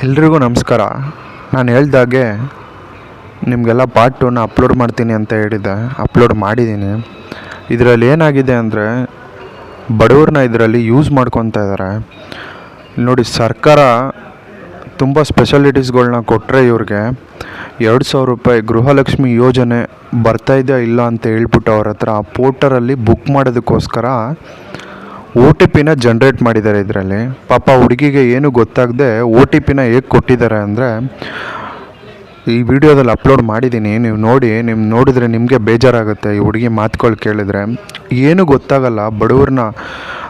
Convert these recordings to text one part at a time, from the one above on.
ಎಲ್ರಿಗೂ ನಮಸ್ಕಾರ. ನಾನು ಹೇಳ್ದಾಗೆ ನಿಮಗೆಲ್ಲ ಪಾರ್ಟ್ 2ನ ಅಪ್ಲೋಡ್ ಮಾಡ್ತೀನಿ ಅಂತ ಹೇಳಿದ್ದೆ. ಅಪ್ಲೋಡ್ ಮಾಡಿದ್ದೀನಿ. ಇದರಲ್ಲಿ ಏನಾಗಿದೆ ಅಂದರೆ ಬಡವ್ರನ್ನ ಇದರಲ್ಲಿ ಯೂಸ್ ಮಾಡ್ಕೊತಾ ಇದ್ದಾರೆ. ನೋಡಿ, ಸರ್ಕಾರ ತುಂಬ ಸ್ಪೆಷಾಲಿಟೀಸ್ಗಳ್ನ ಕೊಟ್ಟರೆ ಇವ್ರಿಗೆ 2,000 ರೂಪಾಯಿ ಗೃಹಲಕ್ಷ್ಮಿ ಯೋಜನೆ ಬರ್ತಾಯಿದೆಯಾ ಇಲ್ಲ ಅಂತ ಹೇಳ್ಬಿಟ್ಟು ಅವ್ರ ಹತ್ರ ಪೋರ್ಟರಲ್ಲಿ ಬುಕ್ ಮಾಡೋದಕ್ಕೋಸ್ಕರ OTPನ ಜನ್ರೇಟ್ ಮಾಡಿದ್ದಾರೆ. ಇದರಲ್ಲಿ ಪಾಪ ಹುಡುಗಿಗೆ ಏನು ಗೊತ್ತಾಗದೆ OTPನ ಹೇಗೆ ಕೊಟ್ಟಿದ್ದಾರೆ ಅಂದರೆ, ಈ ವಿಡಿಯೋದಲ್ಲಿ ಅಪ್ಲೋಡ್ ಮಾಡಿದ್ದೀನಿ, ನೀವು ನೋಡಿ. ನೀವು ನೋಡಿದ್ರೆ ನಿಮಗೆ ಬೇಜಾರಾಗುತ್ತೆ. ಈ ಹುಡುಗಿ ಮಾತುಗಳು ಕೇಳಿದ್ರೆ ಏನು ಗೊತ್ತಾಗಲ್ಲ. ಬಡವ್ರನ್ನ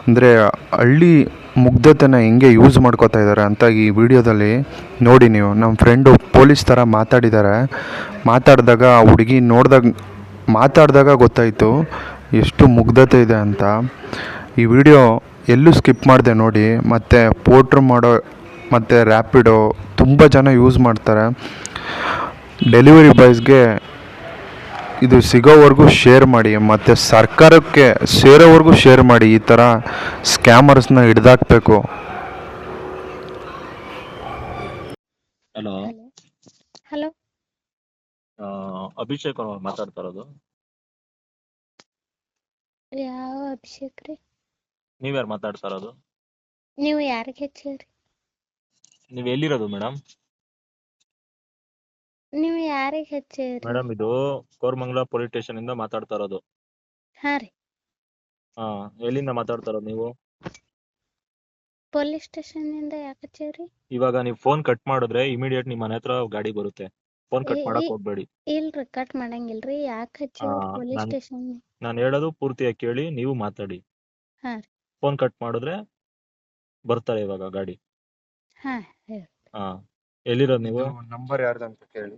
ಅಂದರೆ ಹಳ್ಳಿ ಮುಗ್ಧತೆನ ಹೆಂಗೆ ಯೂಸ್ ಮಾಡ್ಕೋತಾ ಇದ್ದಾರೆ ಅಂತ ಈ ವಿಡಿಯೋದಲ್ಲಿ ನೋಡಿ ನೀವು. ನಮ್ಮ ಫ್ರೆಂಡು ಪೊಲೀಸ್ ಥರ ಮಾತಾಡಿದಾಗ ಆ ಹುಡುಗಿ ಮಾತಾಡಿದಾಗ ಗೊತ್ತಾಯಿತು ಎಷ್ಟು ಮುಗ್ಧತೆ ಇದೆ ಅಂತ. ಈ ವಿಡಿಯೋ ಎಲ್ಲೂ ಸ್ಕಿಪ್ ಮಾಡಿದೆ ನೋಡಿ. ಮತ್ತು ಪೋರ್ಟ್ರ್ ಮಾಡೋ ಮತ್ತು ರ್ಯಾಪಿಡೋ ತುಂಬ ಜನ ಯೂಸ್ ಮಾಡ್ತಾರೆ. ಡೆಲಿವರಿ ಬಾಯ್ಸ್ಗೆ ಇದು ಸಿಗೋವರೆಗೂ ಶೇರ್ ಮಾಡಿ, ಮತ್ತು ಸರ್ಕಾರಕ್ಕೆ ಸೇರೋವರೆಗೂ ಶೇರ್ ಮಾಡಿ. ಈ ಥರ ಸ್ಕ್ಯಾಮರ್ಸ್ನ ಹಿಡ್ದಾಕ್ಬೇಕು. ಹಲೋ, ಹಲೋ, ಅಭಿಷೇಕ್ ಅವ್ರು ಮಾತಾಡ್ತಾ ಇರೋದು. ಯಾವ ಅಭಿಷೇಕ್ ರೀ? ನೀವ್ಯಾರು ಮಾತಾಡ್ತಾ ಇರೋದು? ನೀವು ಯಾರಿಗೆ ಹಚ್ಚಿರಿ? ನೀವ್ ಎಲ್ಲಿರೋದು ಮೇಡಮ್? ನೀವು ಯಾರಿಗೆ ಹಚ್ಚಿರಿ? ಮೇಡಮ್, ಇದು ಕೋರಮಂಗಲ ಪೊಲೀಸ್ ಸ್ಟೇಷನ್ ಇಂದ ಮಾತಾಡ್ತಾ ಇರೋದು. ಹಾ ರೀ, ಹಾ, ಎಲ್ಲಿಂದ ಮಾತಾಡ್ತಾ ಇರೋದು ನೀವು? ಪೊಲೀಸ್ ಸ್ಟೇಷನ್ ಇಂದ ಯಾಕೆ ಹಚ್ಚಿರಿ? ಇವಾಗ ನೀವು ಫೋನ್ ಕಟ್ ಮಾಡಿದ್ರೆ ಇಮಿಡಿಯೇಟ್ ನಿಮ್ಮ ಮನೆ ಹತ್ರ ಗಾಡಿ ಬರುತ್ತೆ. ಫೋನ್ ಕಟ್ ಮಾಡಕ್ ಹೋಗ್ಬೇಡಿ. ಇಲ್ರಿ, ಕಟ್ ಮಾಡಂಗಿಲ್ರಿ. ಯಾಕೆ ಹಚ್ಚಿರಿ ಪೊಲೀಸ್ ಸ್ಟೇಷನ್? ನಾನು ಹೇಳೋದು ಪೂರ್ತಿಯಾಗಿ ಕೇಳಿ, ನೀವು ಮಾತಾಡಿ. ಹಾ ರೀ. ಫೋನ್ ಕಟ್ ಮಾಡಿದ್ರೆ ಬರ್ತಾರೆ ಇವಾಗ ಗಾಡಿ. ಹಾ ಹೇಳಿ. ಹಾ, ಎಲ್ಲಿರೋದು ನೀವು? ನಂಬರ್ ಯಾರ್ದಂತ ಕೇಳಿ.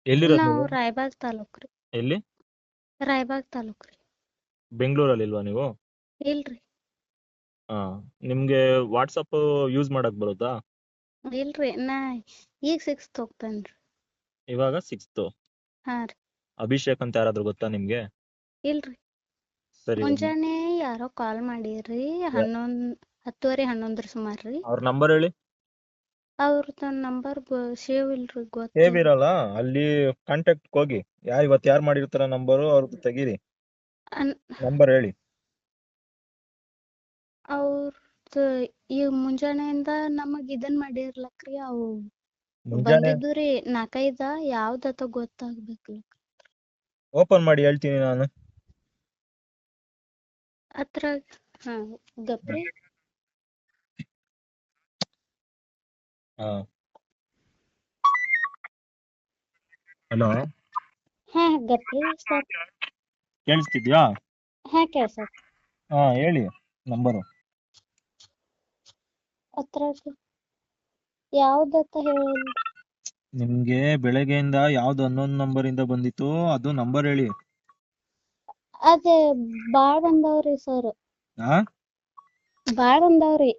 ಎಲ್ಲಿರೋದು ನಾವು ನೀವು? ರಾಯಬಾಗ್ ತಾಲೂಕ್ ರೀ. ಎಲ್ಲಿ? ರಾಯಬಾಗ್ ತಾಲೂಕ್ ರೀ. ಬೆಂಗಳೂರಲ್ಲಿ ಇಲ್ವಾ ನೀವು? ಇಲ್ರಿ, ಹಾ, ನಿಮ್ಗೆ ವಾಟ್ಸಪ್ ಯೂಸ್ ಮಾಡಕ್ ಬರುತ್ತಾ? ಇಲ್ರಿ. ನಾ ಈಗ 6th ಹೋಗ್ತೇನ್ರಿ. ಇವಾಗ 6th. ಹಾ ರೀ. ಅಭಿಷೇಕ್ ಅಂತ ಯಾರಾದ್ರೂ ಗೊತ್ತಾ ನಿಮ್ಗೆ? ಇಲ್ರಿ, ಸರಿ, ಮುಂಜಾನೆ ಯಾರೋ ಕಾಲ್ ಮಾಡಿರಿ. 10:30 11 ಸುಮಾರು ರೀ. ಅವ್ರ ನಂಬರ್ ಹೇಳಿ. ಅವ್ರದ್ದು ನಂಬರ್ ಸೇವ್ ಇಲ್ರಿ, ಸೇವ್ ಗೊತ್ತಿಲ್ಲ. ಇರಲ್ಲ, ಅಲ್ಲಿ ಕಾಂಟ್ಯಾಕ್ಟ್ ಹೋಗಿ. ಇವತ್ತು ಯಾರು ಮಾಡಿರ್ತಾರ ನಂಬರು ಅವ್ರದ್ದು ತೆಗೀರಿ. ನಂಬರ್ ಹೇಳಿ. ಅವ್ರದ್ದು ಈಗ ಮುಂಜಾನೆಯಿಂದ ನಮಗ್ ಇದನ್ ಮಾಡಿರ್ಲಕ್ರಿ. ಅವು ಮುಂಜಾನೆ ಬಂದಿದ್ದು ರೀ 4-5 ಯಾವ್ದತ ಗೊತ್ತಾಗ್ಬೇಕಲ್ಲ. ಓಪನ್ ಮಾಡಿ ಹೇಳ್ತೀನಿ ನಾನು. ಅದ್ರಾಗ ಹಾ ಗಪ್ರಿ. ಹಾ, ಹಲೋ, ಹಾ ಗಪ್ರಿ ಸರ್. ಕೇಳಿಸ್ತಿದ್ಯಾ? ಹಾ ಕೇಳ್ಸತ್. ಹಾ, ಹೇಳಿ ನಂಬರು. ಅದ್ರಾಗ ಯಾವ್ದತ ಹೇಳಿ. ನಿಮ್ಗೆ ಬೆಳಗ್ಗೆಯಿಂದ ಯಾವ್ದು 11 ನಂಬರ್ ಇಂದ ಬಂದಿತ್ತು ಅದು ನಂಬರ್ ಹೇಳಿ. ಅದೇ ಬಾಳ್ ಬಂದಾವ್ರಿ ಸರ್, ಹಾ, ಬಾಳ್ ಬಂದಾವ್ರಿ.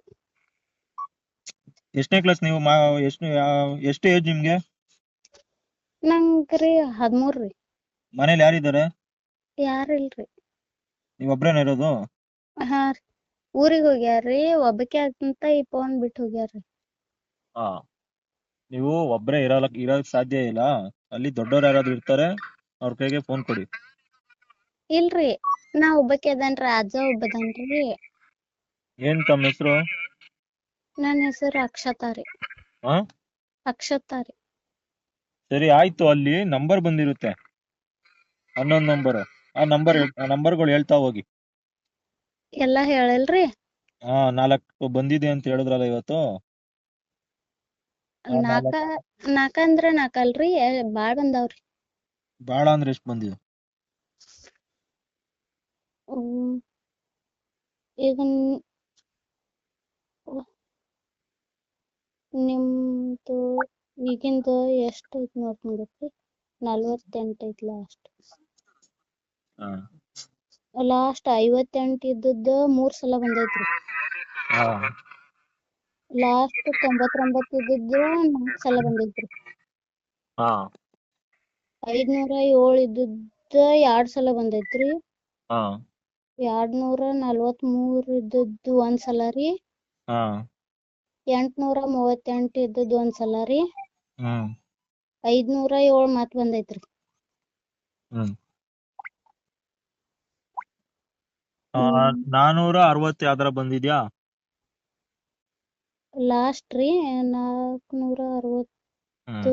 ಎಷ್ಟನೇ ಕ್ಲಾಸ್ ನೀವು? ಎಷ್ಟು ಏಜ್ ನಿಮ್ಗೆ? ನಂಗ್ರಿ 13 ರೀ. ಮನೇಲಿ ಯಾರಿದ್ದಾರೆ? ಯಾರಿಲ್ರಿ. ನೀವ್ ಒಬ್ರೇನ ಇರೋದು? ಹಾ ರೀ, ಊರಿಗ್ ಹೋಗ್ಯಾರ್ರಿ. ಒಬ್ಬಕ್ಕೆ ಅಂತ ಈ ಫೋನ್ ಬಿಟ್ಟು ಹೋಗ್ಯಾರ್ರಿ. ಹಾ, ನೀವು ಒಬ್ರೇ ಇರೋಕ್ ಸಾಧ್ಯ ಇಲ್ಲ. ಅಲ್ಲಿ ದೊಡ್ಡವ್ರು ಯಾರಾದ್ರೂ ಇರ್ತಾರೆ, ಅವ್ರ ಕೈಗೆ ಫೋನ್ ಕೊಡಿ. ಇಲ್ರಿ, ನಾ ಒಬ್ಬಕ್ಕೆ ಅದನ್ರಿ. ಅಜ್ಜ ಒಬ್ಬದನ್ರಿ. ಏನ್ ತಮ್ಮ ಹೆಸರು? ನನ್ನ ಹೆಸರು ಅಕ್ಷತಾ ರೀ. ಹಾ, ಅಕ್ಷತಾ ರೀ. ಸರಿ ಆಯ್ತು. ಅಲ್ಲಿ ನಂಬರ್ ಬಂದಿರುತ್ತೆ, 11 ನಂಬರ್. ಆ ನಂಬರ್ಗಳು ಹೇಳ್ತಾ ಹೋಗಿ. ಎಲ್ಲಾ ಹೇಳಲ್ರಿ. ಹಾ, 4 ಬಂದಿದೆ ಅಂತ ಹೇಳಿದ್ರಲ್ಲ ಇವತ್ತು. ಆ ನಾಲ್ಕಂದ್ರ 4 ಅಲ್ರಿ, ಬಾಳ್ ಬಂದಾವ್ರಿ. ಬಾಳ ಅಂದ್ರೆ ಎಷ್ಟು ಬಂದಿದೆ? ಈಗ ನಿಮ್ದು ಈಗಿಂದ ಎಷ್ಟು ಐತಿ ನೋಡ್ರಿ. 48 ಐತಿ ಲಾಸ್ಟ್. ಲಾಸ್ಟ್ 58 ಇದ್ದದ್ದು 3 ಸಲ ಬಂದೈತ್ರಿ. ಲಾಸ್ಟ್ 99 ಇದ್ದದ್ದು 4 ಸಲ ಬಂದೈತ್ರಿ. 507 ಇದ್ದದ್ದು 2 ಸಲ ಬಂದೈತ್ರಿ. 243 ಇದ್ದದ್ದು 1 ಸಲ ರೀ. 838 ಇದ್ದದ್ದು ಒಂದ್ಸಲ ರೀ. ಹ್ಮ್ 507 ಮತ್ ಬಂದೈತ್ರಿ. ಹ್ಮ್ ಹ್ಮ್ 460 ಯಾವ್ದಾರ ಬಂದಿದ್ಯಾ? ಲಾಸ್ಟ್ ರೀ 460 ಹ್ಮ್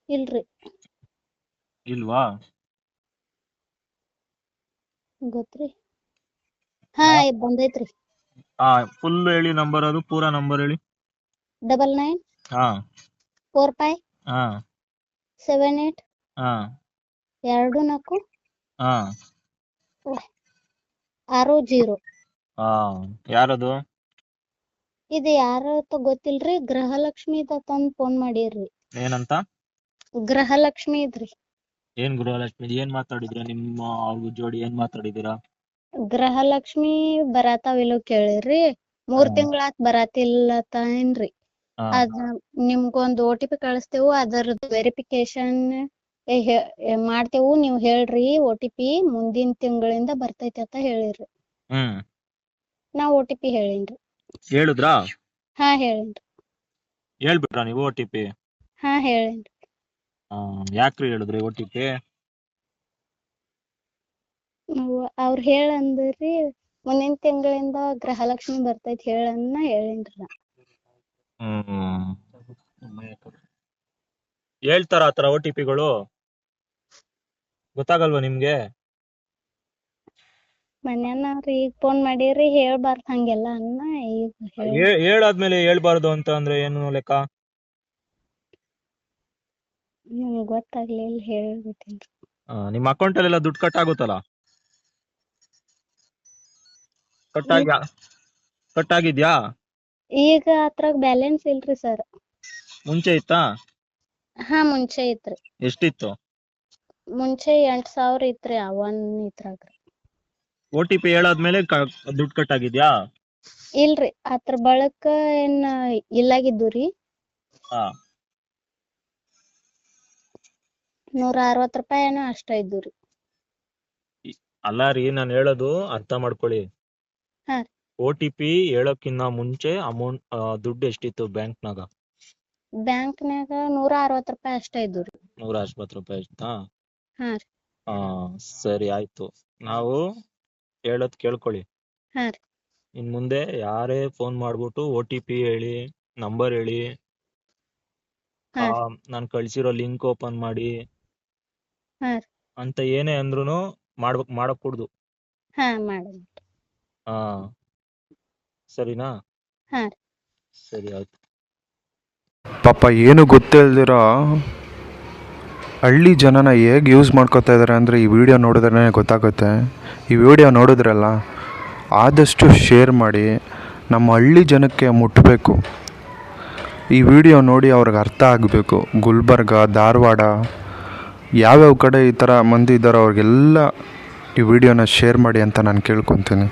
ಇಲ್ರಿ, ಇಲ್ವಾ? ಗೊತ್ತ್ರಿ. ಹಾ ಬಂದೈತ್ರಿ. ಫುಲ್ ಹೇಳಿ ನಂಬರ್, ಅದು ಪೂರಾ ನಂಬರ್ ಹೇಳಿ. 99 ಹಾ 45 ಹಾ 78 ಹಾ 24 ಹಾ 60. ಹಾ ಯಾರದು? ಇದು ಯಾರ ಗೊತ್ತಿಲ್ರಿ. ಗೃಹಲಕ್ಷ್ಮಿ ತಂದ್ ಫೋನ್ ಮಾಡಿರ್ರಿ. ಏನಂತ? ಗೃಹಲಕ್ಷ್ಮಿ ಇದ್ರಿ. ಏನ್ ಗೃಹಲಕ್ಷ್ಮಿ? ಏನ್ ಮಾತಾಡಿದ್ರ ನಿಮ್ಮ ಅವ್ರ ಜೋಡಿ? ಏನ್ ಮಾತಾಡಿದಿರಾ? ಗೃಹಲಕ್ಷ್ಮಿ ಬರಾತಾವಿಲ್ಲೋ ಕೇಳಿರ್ರಿ. 3 ತಿಂಗಳಾತ್ ಬರಾತಿಲ್ಲತ್ತೇನ್ರಿ. ಹಾ ಅದ್ ನಿಮ್ಗೊಂದು OTP ಕಳಿಸ್ತೇವು, ಅದರದ್ದು ವೆರಿಫಿಕೇಶನ್ ಮಾಡ್ತೇವು, ನೀವ್ ಹೇಳ್ರಿ. OTP ಮುಂದಿನ ತಿಂಗಳಿಂದ ಬರ್ತೈತಿ ಅಂತ ಹೇಳಿರ್ರಿ. ಹ್ಮ್ ನಾ OTP ಹೇಳಿನ್ರಿ. ಹೇಳಿದ್ರಾ? ಹಾ ಹೇಳಿನ್ರಿ. ಹೇಳ್ಬಿಟ್ರಾ ನೀವು OTP? ಹಾ ಹೇಳಿನ್ರಿ. ಯಾಕ್ರಿ ಹೇಳಿದ್ರಿ OTP? ಅವ್ರ ಹೇಳಂದ್ರಿ, ಮುಂದಿನ ತಿಂಗಳಿಂದ ಗೃಹಲಕ್ಷ್ಮಿ ಬರ್ತೈತಿ ಹೇಳನ್ನ ಹೇಳಿನ್ರಿ ನಾ. ಹೇಳ್ತಾರ ಆತರ OTPಗಳು? ಗೊತ್ತಾಗಲ್ವಾ ನಿಮ್ಗೆ? ಮನ್ಯಾನವ್ರ ಈಗ ಫೋನ್ ಮಾಡಿರಿ, ಹೇಳ್ಬಾರ್ದು ಹಂಗೆಲ್ಲ ಅನ್ನ. ಈಗ ಹೇಳಾದ್ಮೇಲೆ ಹೇಳ್ಬಾರ್ದು ಅಂತ ಅಂದ್ರೆ ಏನು ಲೆಕ್ಕ? ನಿಮ್ಗೆ ಗೊತ್ತಾಗ್ಲಿಲ್ಲ ಹೇಳ್ಬಿಟ್ಟಿನ್ರಿ. ನಿಮ್ಮ ಅಕೌಂಟ್ ಅಲ್ಲೆಲ್ಲ ದುಡ್ಡು ಕಟ್ ಆಗುತ್ತಲ್ಲ? ಕಟ್ ಆಗಿದ್ಯಾ? ಈಗ ಅದ್ರಾಗ ಬ್ಯಾಲೆನ್ಸ್ ಇಲ್ರಿ ಸರ್. ಮುಂಚೆ ಇತ್ತಾ? ಹಾ ಮುಂಚೆ ಇತ್ರಿ. ಎಷ್ಟಿತ್ತು? ಮುಂಚೆ 8,000 ಇತ್ರಿ ಅವನ್ ಇದ್ರಾಗ. OTP ಹೇಳಾದ್ಮೇಲೆ ದುಡ್ಡು ಕಟ್ ಆಗಿದ್ಯಾ? ಇಲ್ರಿ, ಅದ್ರ ಬಳಕ ಏನ್ ಇಲ್ಲಾಗಿದ್ದು ರೀ. ಹಾ 160 ರೂಪಾಯಿ ಏನೋ ಅಷ್ಟ ಇದ್ದು ರೀ. ಅಲ್ಲ ರೀ, ನಾನು ಹೇಳೋದು ಅರ್ಥ ಮಾಡ್ಕೊಳ್ಳಿ. ಹಾ OTP ಹೇಳೋಕ್ಕಿಂತ ಮುಂಚೆ ಅಮೌಂಟ್ ದುಡ್ಡು ಎಷ್ಟಿತ್ತು ಬ್ಯಾಂಕ್ನಾಗ? ಬ್ಯಾಂಕ್ನಾಗ 160 ರೂಪಾಯಿ ಅಷ್ಟ ಇದ್ದು ರೀ. 160 ರೂಪಾಯಿ ಇತ್ತಾ? ಹಾ ರೀ. ಸರಿ ಆಯ್ತು. ನಾವು ಹೇಳೋದ್ ಕೇಳ್ಕೊಳ್ಳಿ. ಹಾ ರೀ. ಇನ್ ಮುಂದೆ ಯಾರೇ ಫೋನ್ ಮಾಡ್ಬಿಟ್ಟು OTP ಹೇಳಿ, ನಂಬರ್ ಹೇಳಿ, ನಾನು ಕಳ್ಸಿರೋ ಲಿಂಕ್ ಓಪನ್ ಮಾಡಿ ಹಾ ಅಂತ ಏನೇ ಅಂದ್ರೂ ಮಾಡக்கூಡ್ದು. ಹಾ ಮಾಡೋಣ. ಸರಿನಾ? ಹಾ ಸರಿ ಆಯ್ತು. ಪಾಪ ಏನು ಗೊತ್ತಿಲ್ದಿರೋ ಹಳ್ಳಿ ಜನನ ಹೇಗೆ ಯೂಸ್ ಮಾಡ್ಕೋತಾ ಇದ್ದಾರೆ ಅಂದರೆ ಈ ವಿಡಿಯೋ ನೋಡಿದ್ರೆ ಗೊತ್ತಾಗುತ್ತೆ. ಈ ವಿಡಿಯೋ ನೋಡಿದ್ರಲ್ಲ, ಆದಷ್ಟು ಶೇರ್ ಮಾಡಿ, ನಮ್ಮ ಹಳ್ಳಿ ಜನಕ್ಕೆ ಮುಟ್ಟಬೇಕು. ಈ ವಿಡಿಯೋ ನೋಡಿ ಅವ್ರಿಗೆ ಅರ್ಥ ಆಗಬೇಕು. ಗುಲ್ಬರ್ಗ, ಧಾರವಾಡ, ಯಾವ್ಯಾವ ಕಡೆ ಈ ಥರ ಮಂದಿ ಇದ್ದಾರೋ ಅವ್ರಿಗೆಲ್ಲ ಈ ವಿಡಿಯೋನ ಶೇರ್ ಮಾಡಿ ಅಂತ ನಾನು ಕೇಳ್ಕೊತೀನಿ.